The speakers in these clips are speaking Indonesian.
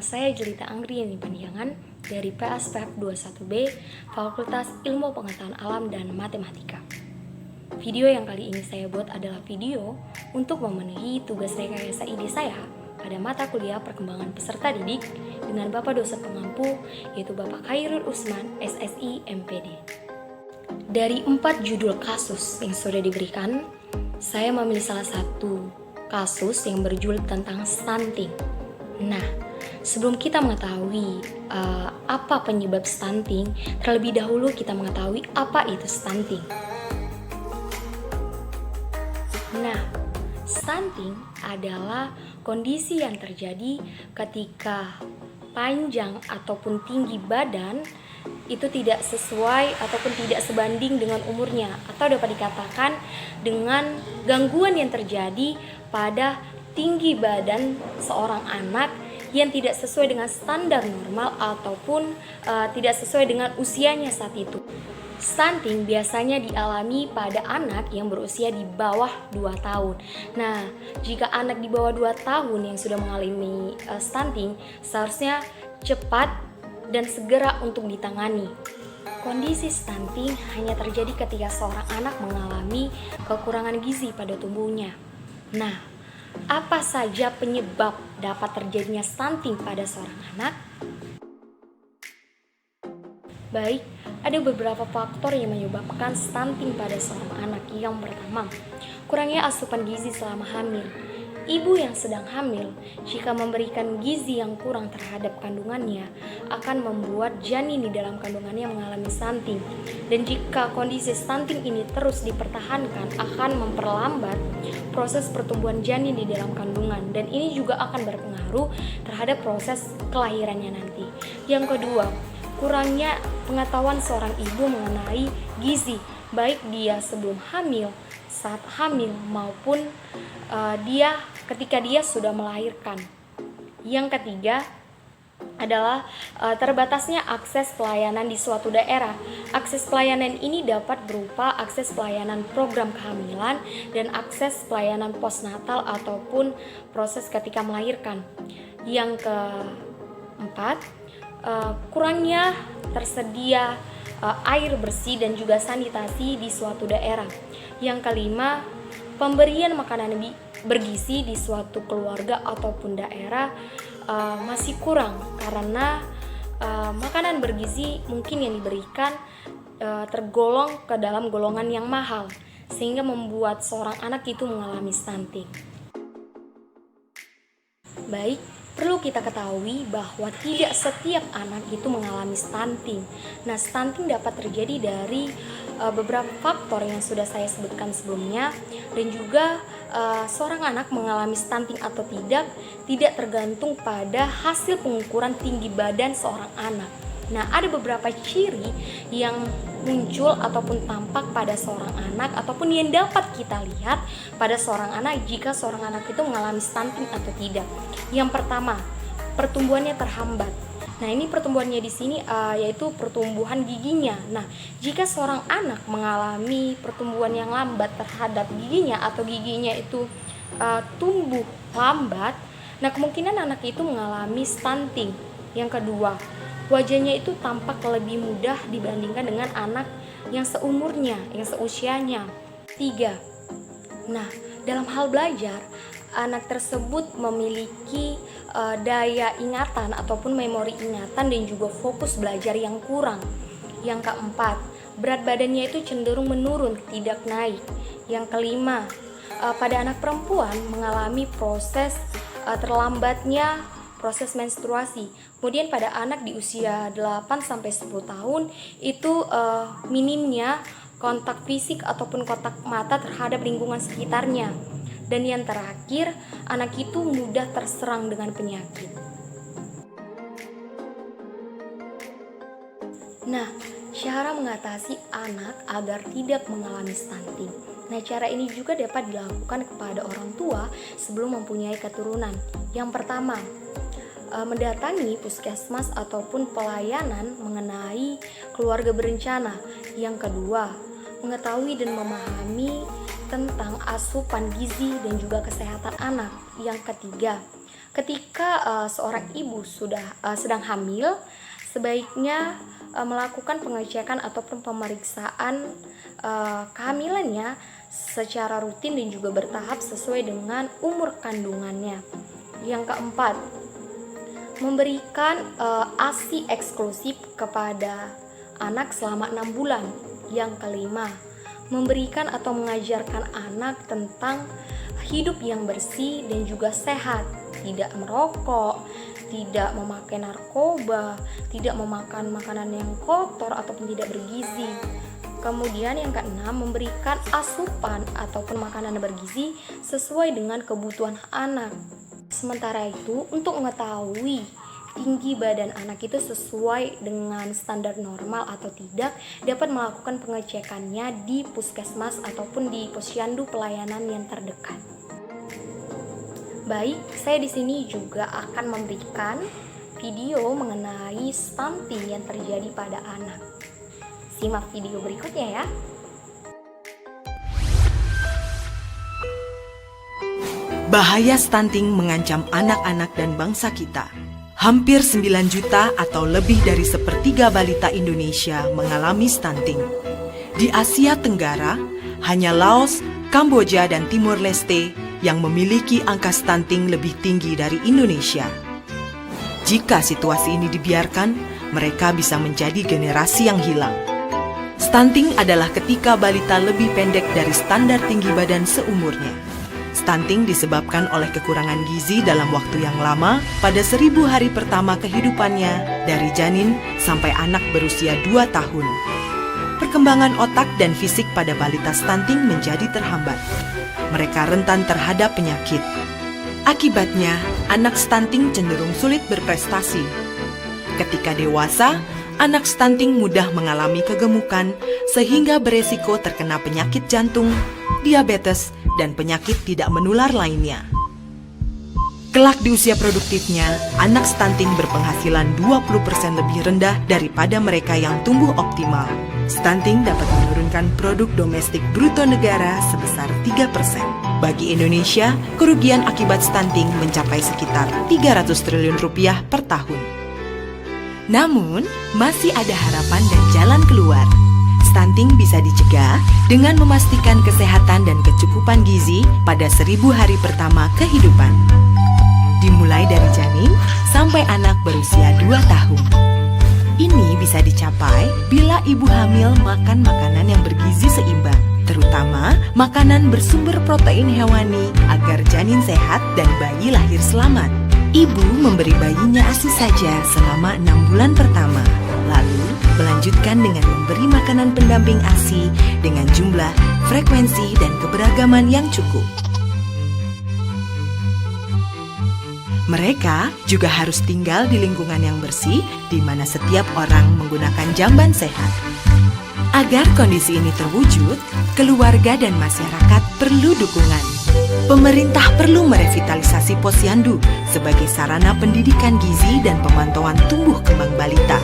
saya Jelita Anggriani Panjangan dari PSPF 21B, Fakultas Ilmu Pengetahuan Alam dan Matematika. Video yang kali ini saya buat adalah video untuk memenuhi tugas rekayasa ide saya pada mata kuliah perkembangan peserta didik dengan Bapak dosen pengampu, yaitu Bapak Khairul Usman, SSI MPD. Dari 4 judul kasus yang sudah diberikan, saya memilih salah satu kasus yang berjudul tentang stunting. Nah, sebelum kita mengetahui apa penyebab stunting, terlebih dahulu kita mengetahui apa itu stunting. Nah, stunting adalah kondisi yang terjadi ketika panjang ataupun tinggi badan itu tidak sesuai ataupun tidak sebanding dengan umurnya, atau dapat dikatakan dengan gangguan yang terjadi pada tinggi badan seorang anak yang tidak sesuai dengan standar normal ataupun tidak sesuai dengan usianya saat itu. Stunting biasanya dialami pada anak yang berusia di bawah 2 tahun. Nah, jika anak di bawah 2 tahun yang sudah mengalami stunting, seharusnya cepat dan segera untuk ditangani. Kondisi stunting hanya terjadi ketika seorang anak mengalami kekurangan gizi pada tubuhnya. Nah, apa saja penyebab dapat terjadinya stunting pada seorang anak? Baik, ada beberapa faktor yang menyebabkan stunting pada seorang anak. Yang pertama, kurangnya asupan gizi selama hamil. Ibu yang sedang hamil, jika memberikan gizi yang kurang terhadap kandungannya, akan membuat janin di dalam kandungannya mengalami stunting. Dan jika kondisi stunting ini terus dipertahankan, akan memperlambat proses pertumbuhan janin di dalam kandungan. Dan ini juga akan berpengaruh terhadap proses kelahirannya nanti. Yang kedua, kurangnya pengetahuan seorang ibu mengenai gizi, baik dia sebelum hamil, saat hamil, maupun dia ketika dia sudah melahirkan. Yang ketiga adalah terbatasnya akses pelayanan di suatu daerah. Akses pelayanan ini dapat berupa akses pelayanan program kehamilan dan akses pelayanan postnatal ataupun proses ketika melahirkan. Yang keempat, kurangnya tersedia air bersih dan juga sanitasi di suatu daerah. Yang kelima, pemberian makanan bergizi di suatu keluarga ataupun daerah masih kurang karena makanan bergizi mungkin yang diberikan tergolong ke dalam golongan yang mahal, sehingga membuat seorang anak itu mengalami stunting. Baik, perlu kita ketahui bahwa tidak setiap anak itu mengalami stunting. Nah, stunting dapat terjadi dari beberapa faktor yang sudah saya sebutkan sebelumnya, dan juga seorang anak mengalami stunting atau tidak tergantung pada hasil pengukuran tinggi badan seorang anak. Nah, ada beberapa ciri yang muncul ataupun tampak pada seorang anak ataupun yang dapat kita lihat pada seorang anak jika seorang anak itu mengalami stunting atau tidak. Yang pertama, pertumbuhannya terhambat. Nah, ini pertumbuhannya di sini yaitu pertumbuhan giginya. Nah, jika seorang anak mengalami pertumbuhan yang lambat terhadap giginya atau giginya itu tumbuh lambat, nah kemungkinan anak itu mengalami stunting. Yang kedua, wajahnya itu tampak lebih mudah dibandingkan dengan anak yang seumurnya, yang seusianya. 3. Nah, dalam hal belajar, anak tersebut memiliki daya ingatan ataupun memori ingatan dan juga fokus belajar yang kurang. Yang keempat, berat badannya itu cenderung menurun, tidak naik. Yang kelima, pada anak perempuan mengalami proses terlambatnya proses menstruasi. Kemudian pada anak di usia 8-10 tahun itu minimnya kontak fisik ataupun kontak mata terhadap lingkungan sekitarnya. Dan yang terakhir, anak itu mudah terserang dengan penyakit. Nah, cara mengatasi anak agar tidak mengalami stunting. Nah, cara ini juga dapat dilakukan kepada orang tua sebelum mempunyai keturunan. Yang pertama, mendatangi puskesmas ataupun pelayanan mengenai keluarga berencana. Yang kedua, mengetahui dan memahami tentang asupan gizi dan juga kesehatan anak. Yang ketiga, Ketika seorang ibu sedang hamil, sebaiknya melakukan pengecekan ataupun pemeriksaan kehamilannya secara rutin dan juga bertahap sesuai dengan umur kandungannya. Yang keempat, memberikan ASI eksklusif kepada anak selama 6 bulan. Yang kelima, memberikan atau mengajarkan anak tentang hidup yang bersih dan juga sehat, tidak merokok, tidak memakai narkoba, tidak memakan makanan yang kotor ataupun tidak bergizi. Kemudian yang keenam, memberikan asupan ataupun makanan bergizi sesuai dengan kebutuhan anak. Sementara itu, untuk mengetahui tinggi badan anak itu sesuai dengan standar normal atau tidak, dapat melakukan pengecekannya di puskesmas ataupun di posyandu pelayanan yang terdekat. Baik, saya di sini juga akan memberikan video mengenai stunting yang terjadi pada anak. Simak video berikutnya ya. Bahaya stunting mengancam anak-anak dan bangsa kita. Hampir 9 juta atau lebih dari sepertiga balita Indonesia mengalami stunting. Di Asia Tenggara, hanya Laos, Kamboja, dan Timor Leste yang memiliki angka stunting lebih tinggi dari Indonesia. Jika situasi ini dibiarkan, mereka bisa menjadi generasi yang hilang. Stunting adalah ketika balita lebih pendek dari standar tinggi badan seumurnya. Stunting disebabkan oleh kekurangan gizi dalam waktu yang lama pada 1000 hari pertama kehidupannya dari janin sampai anak berusia 2 tahun. Perkembangan otak dan fisik pada balita stunting menjadi terhambat. Mereka rentan terhadap penyakit. Akibatnya, anak stunting cenderung sulit berprestasi. Ketika dewasa, anak stunting mudah mengalami kegemukan sehingga beresiko terkena penyakit jantung, diabetes, dan penyakit tidak menular lainnya. Kelak di usia produktifnya, anak stunting berpenghasilan 20% lebih rendah daripada mereka yang tumbuh optimal. Stunting dapat menurunkan produk domestik bruto negara sebesar 3%. Bagi Indonesia, kerugian akibat stunting mencapai sekitar 300 triliun rupiah per tahun. Namun, masih ada harapan dan jalan keluar. Stunting bisa dicegah dengan memastikan kesehatan dan kecukupan gizi pada 1000 hari pertama kehidupan. Dimulai dari janin sampai anak berusia 2 tahun. Ini bisa dicapai bila ibu hamil makan makanan yang bergizi seimbang, terutama makanan bersumber protein hewani agar janin sehat dan bayi lahir selamat. Ibu memberi bayinya ASI saja selama 6 bulan pertama, lalu melanjutkan dengan memberi makanan pendamping ASI dengan jumlah, frekuensi, dan keberagaman yang cukup. Mereka juga harus tinggal di lingkungan yang bersih, di mana setiap orang menggunakan jamban sehat. Agar kondisi ini terwujud, keluarga dan masyarakat perlu dukungan. Pemerintah perlu merevitalisasi posyandu sebagai sarana pendidikan gizi dan pemantauan tumbuh kembang balita,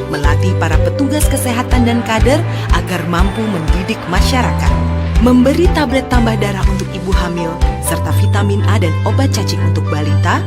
melatih para petugas kesehatan dan kader agar mampu mendidik masyarakat, memberi tablet tambah darah untuk ibu hamil, serta vitamin A dan obat cacing untuk balita,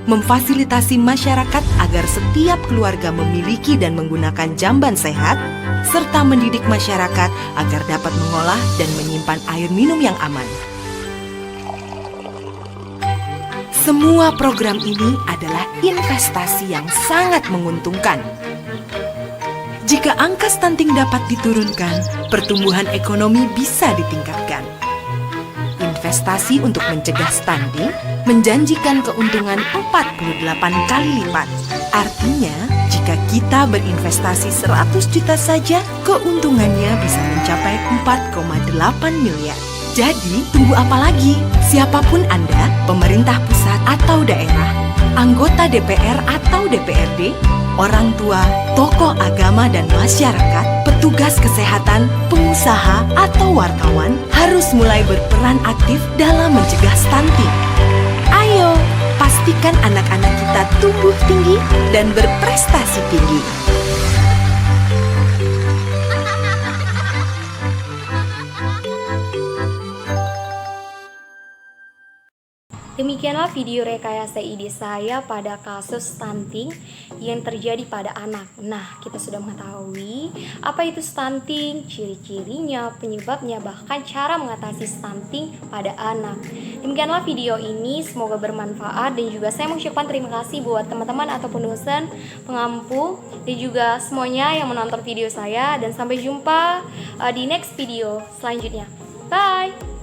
memfasilitasi masyarakat agar setiap keluarga memiliki dan menggunakan jamban sehat, serta mendidik masyarakat agar dapat mengolah dan menyimpan air minum yang aman. Semua program ini adalah investasi yang sangat menguntungkan. Jika angka stunting dapat diturunkan, pertumbuhan ekonomi bisa ditingkatkan. Investasi untuk mencegah stunting menjanjikan keuntungan 48 kali lipat. Artinya, jika kita berinvestasi 100 juta saja, keuntungannya bisa mencapai 4,8 miliar. Jadi, tunggu apa lagi? Siapapun Anda, pemerintah pusat atau daerah, anggota DPR atau DPRD, orang tua, tokoh agama dan masyarakat, petugas kesehatan, pengusaha, atau wartawan harus mulai berperan aktif dalam mencegah stunting. Ayo, pastikan anak-anak kita tumbuh tinggi dan berprestasi tinggi. Demikianlah video rekayasa ide saya pada kasus stunting yang terjadi pada anak. Nah, kita sudah mengetahui apa itu stunting, ciri-cirinya, penyebabnya, bahkan cara mengatasi stunting pada anak. Demikianlah video ini, semoga bermanfaat, dan juga saya mengucapkan terima kasih buat teman-teman ataupun dosen, pengampu, dan juga semuanya yang menonton video saya, dan sampai jumpa di next video selanjutnya. Bye!